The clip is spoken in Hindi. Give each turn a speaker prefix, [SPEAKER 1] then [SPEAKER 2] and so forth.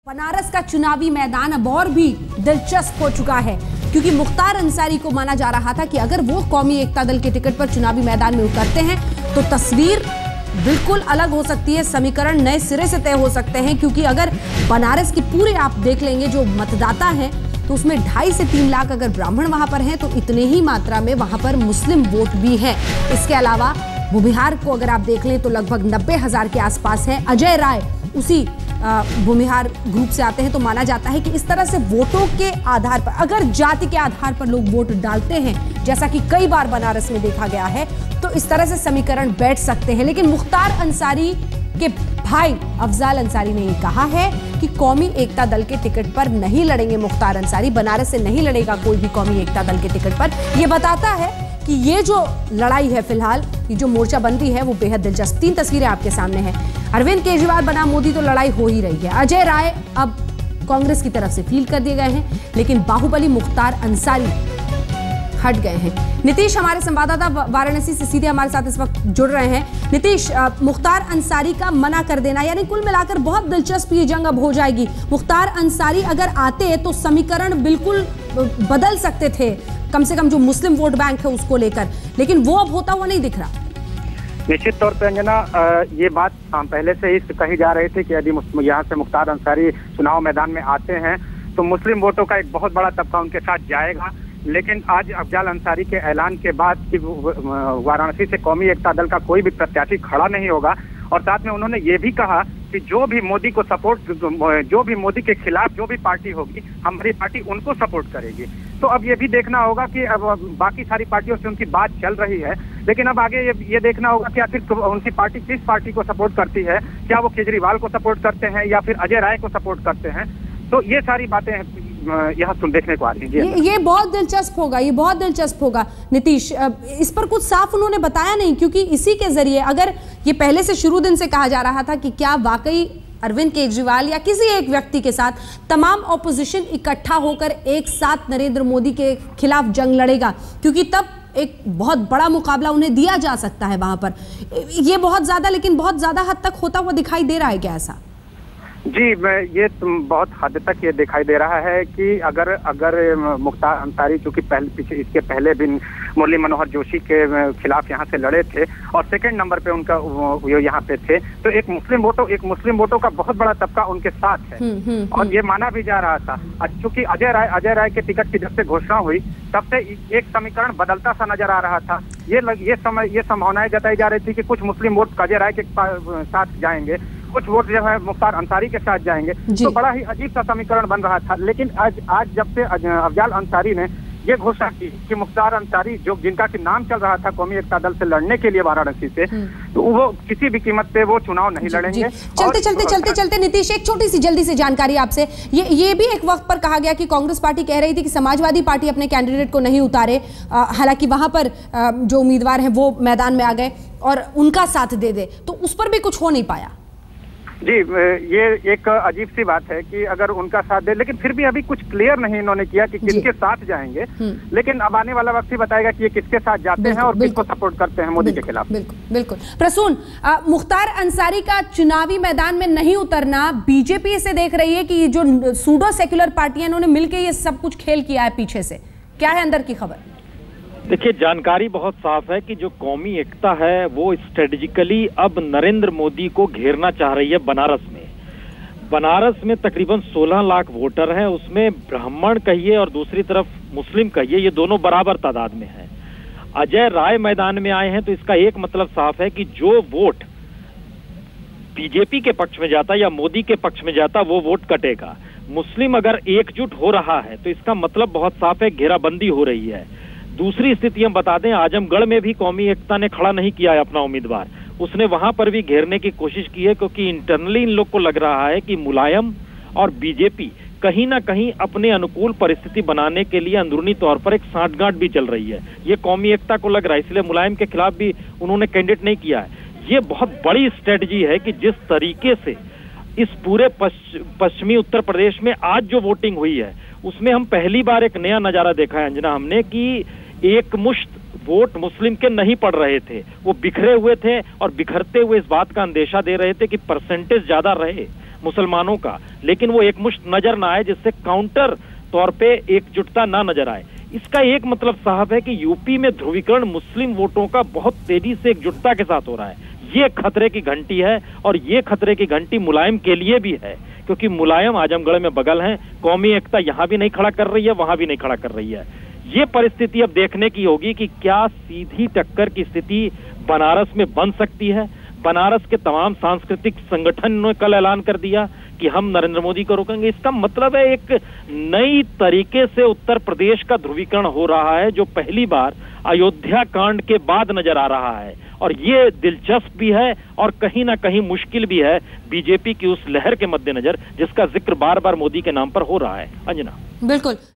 [SPEAKER 1] बनारस का चुनावी मैदान अब और भी दिलचस्प हो चुका है क्योंकि मुख्तार अंसारी को माना जा रहा था कि अगर वो कौमी एकता दल के टिकट पर चुनावी मैदान में उतरते हैं तो तस्वीर बिल्कुल अलग हो सकती है, समीकरण नए सिरे से तय हो सकते हैं। क्योंकि अगर बनारस की पूरे आप देख लेंगे जो मतदाता हैं तो उसमें 2.5 से 3 लाख अगर ब्राह्मण वहां पर हैं तो इतने ही मात्रा में वहां पर मुस्लिम वोट भी हैं। इसके अलावा भूमिहार को अगर आप देख लें तो लगभग 90,000 के आसपास है। अजय राय उसी भूमिहार ग्रुप से आते हैं तो माना जाता है कि इस तरह से वोटों के आधार पर, अगर जाति के आधार पर लोग वोट डालते हैं जैसा कि कई बार बनारस में देखा गया है, तो इस तरह से समीकरण बैठ सकते हैं। लेकिन मुख्तार अंसारी के भाई अफजाल अंसारी ने ये कहा है कि कौमी एकता दल के टिकट पर नहीं लड़ेंगे। मुख्तार अंसारी बनारस से नहीं लड़ेगा कोई भी कौमी एकता दल के टिकट पर। यह बताता है कि ये जो लड़ाई है, फिलहाल ये जो मोर्चाबंदी है वो बेहद दिलचस्प। 3 तस्वीरें आपके सामने हैं। अरविंद केजरीवाल बनाम मोदी तो लड़ाई हो ही रही है। अजय राय अब कांग्रेस की तरफ से फील्ड कर दिए गए हैं, लेकिन बाहुबली मुख्तार अंसारी हट गए हैं। नीतीश हमारे संवाददाता वाराणसी से सीधे हमारे साथ इस वक्त जुड़ रहे हैं। नीतीश, मुख्तार अंसारी का मना कर देना, यानी कुल मिलाकर बहुत दिलचस्प ये जंग अब हो जाएगी। मुख्तार अंसारी अगर आते तो समीकरण बिल्कुल बदल सकते थे, कम से कम जो मुस्लिम वोट बैंक है उसको लेकर, लेकिन वो अब होता हुआ नहीं दिख रहा।
[SPEAKER 2] निश्चित तौर पर अंजना, ये बात पहले से ही कही जा रही थी कि यदि यहाँ से मुख्तार अंसारी चुनाव मैदान में आते हैं तो मुस्लिम वोटों का एक बहुत बड़ा तबका उनके साथ जाएगा। लेकिन आज अफजाल अंसारी के ऐलान के बाद कि वाराणसी से कौमी एकता दल का कोई भी प्रत्याशी खड़ा नहीं होगा, और साथ में उन्होंने ये भी कहा कि जो भी मोदी को सपोर्ट, जो भी मोदी के खिलाफ जो भी पार्टी होगी, हमारी पार्टी उनको सपोर्ट करेगी। तो अब ये भी देखना होगा कि अब बाकी सारी पार्टियों से उनकी बात चल रही है, लेकिन अब आगे ये देखना होगा कि आखिर उनकी पार्टी किस पार्टी को सपोर्ट करती है। क्या वो केजरीवाल को सपोर्ट करते हैं या फिर अजय राय को सपोर्ट करते हैं। तो ये सारी बातें यहाँ देखने को आ रही है।
[SPEAKER 1] ये बहुत दिलचस्प होगा, ये बहुत दिलचस्प होगा। नीतीश, इस पर कुछ साफ उन्होंने बताया नहीं, क्योंकि इसी के जरिए, अगर ये पहले से शुरू दिन से कहा जा रहा था कि क्या वाकई अरविंद केजरीवाल या किसी एक व्यक्ति के साथ तमाम ऑपोजिशन इकट्ठा होकर एक साथ नरेंद्र मोदी के खिलाफ जंग लड़ेगा, क्योंकि तब एक बहुत बड़ा मुकाबला उन्हें दिया जा सकता है वहां पर। ये बहुत ज्यादा, लेकिन बहुत ज्यादा हद तक होता हुआ दिखाई दे रहा है क्या ऐसा?
[SPEAKER 2] जी, ये बहुत हद तक ये दिखाई दे रहा है कि अगर मुख्तार अंसारी, चूंकि इसके पहले भी मुरली मनोहर जोशी के खिलाफ यहाँ से लड़े थे और सेकंड नंबर पे उनका वो यहाँ पे थे, तो एक मुस्लिम वोटों का बहुत बड़ा तबका उनके साथ है। और ये माना भी जा रहा था, चूंकि अजय राय के टिकट की जब से घोषणा हुई तब से एक समीकरण बदलता सा नजर आ रहा था। ये संभावनाएं जताई जा रही थी कि कुछ मुस्लिम वोट अजय राय के साथ जाएंगे, कुछ वोट जो है मुख्तार अंसारी के साथ जाएंगे। तो बड़ा ही अजीब सा समीकरण बन रहा था। लेकिन आज जब से अफजाल अंसारी ने ये घोषणा की कि मुख्तार अंसारी, जो जिनका कि नाम चल रहा था कौमी एकता दल से लड़ने के लिए वाराणसी से, तो वो किसी भी कीमत पे वो चुनाव नहीं लड़ेंगे।
[SPEAKER 1] चलते नीतीश, एक छोटी सी जल्दी से जानकारी आपसे। ये भी एक वक्त पर कहा गया कि कांग्रेस पार्टी कह रही थी कि समाजवादी पार्टी अपने कैंडिडेट को नहीं उतारे, हालांकि वहां पर जो उम्मीदवार हैं वो मैदान में आ गए और उनका साथ दे दे, तो उस पर भी कुछ हो नहीं पाया।
[SPEAKER 2] जी, ये एक अजीब सी बात है कि अगर उनका साथ दे, लेकिन फिर भी अभी कुछ क्लियर नहीं इन्होंने किया कि किसके साथ जाएंगे। लेकिन अब आने वाला वक्त ही बताएगा कि ये किसके साथ जाते हैं और किसको सपोर्ट करते हैं मोदी के खिलाफ।
[SPEAKER 1] बिल्कुल। प्रसून, मुख्तार अंसारी का चुनावी मैदान में नहीं उतरना, बीजेपी से देख रही है कि जो सूडो सेक्युलर पार्टियां, इन्होंने मिलकर ये सब कुछ खेल किया है पीछे से, क्या है अंदर की खबर?
[SPEAKER 3] देखिए, जानकारी बहुत साफ है कि जो कौमी एकता है वो स्ट्रेटेजिकली अब नरेंद्र मोदी को घेरना चाह रही है। बनारस में तकरीबन 16 लाख वोटर हैं, उसमें ब्राह्मण कहिए और दूसरी तरफ मुस्लिम कहिए, ये दोनों बराबर तादाद में हैं। अजय राय मैदान में आए हैं तो इसका एक मतलब साफ है कि जो वोट बीजेपी के पक्ष में जाता या मोदी के पक्ष में जाता वो वोट कटेगा। मुस्लिम अगर एकजुट हो रहा है तो इसका मतलब बहुत साफ है, घेराबंदी हो रही है। दूसरी स्थिति हम बता दें, आजमगढ़ में भी कौमी एकता ने खड़ा नहीं किया है अपना उम्मीदवार, उसने वहां पर भी घेरने की कोशिश की है, क्योंकि इंटरनली इन लोग को लग रहा है कि मुलायम और बीजेपी कहीं ना कहीं अपने अनुकूल परिस्थिति बनाने के लिए अंदरूनी तौर पर एक साठगांठ भी चल रही है। ये कौमी एकता को लग रहा है, इसलिए मुलायम के खिलाफ भी उन्होंने कैंडिडेट नहीं किया है। ये बहुत बड़ी स्ट्रेटजी है कि जिस तरीके से इस पूरे पश्चिमी उत्तर प्रदेश में आज जो वोटिंग हुई है उसमें हम पहली बार एक नया नजारा देखा है अंजना हमने, कि एक मुश्त वोट मुस्लिम के नहीं पड़ रहे थे, वो बिखरे हुए थे और बिखरते हुए इस बात का अंदेशा दे रहे थे कि परसेंटेज ज्यादा रहे मुसलमानों का, लेकिन वो एकमुश्त नजर ना आए, जिससे काउंटर तौर पे एकजुटता ना नजर आए। इसका एक मतलब साफ है कि यूपी में ध्रुवीकरण मुस्लिम वोटों का बहुत तेजी से एकजुटता के साथ हो रहा है। ये खतरे की घंटी है, और ये खतरे की घंटी मुलायम के लिए भी है, क्योंकि मुलायम आजमगढ़ में बगल हैं, कौमी एकता यहां भी नहीं खड़ा कर रही है, वहां भी नहीं खड़ा कर रही है। ये परिस्थिति अब देखने की होगी कि क्या सीधी टक्कर की स्थिति बनारस में बन सकती है। बनारस के तमाम सांस्कृतिक संगठन ने कल ऐलान कर दिया कि हम नरेंद्र मोदी को रोकेंगे। इसका मतलब है एक नई तरीके से उत्तर प्रदेश का ध्रुवीकरण हो रहा है, जो पहली बार अयोध्या कांड के बाद नजर आ रहा है। और ये दिलचस्प भी है और कहीं ना कहीं मुश्किल भी है बीजेपी की उस लहर के मद्देनजर जिसका जिक्र बार बार मोदी के नाम पर हो रहा है। अंजना,
[SPEAKER 1] बिल्कुल।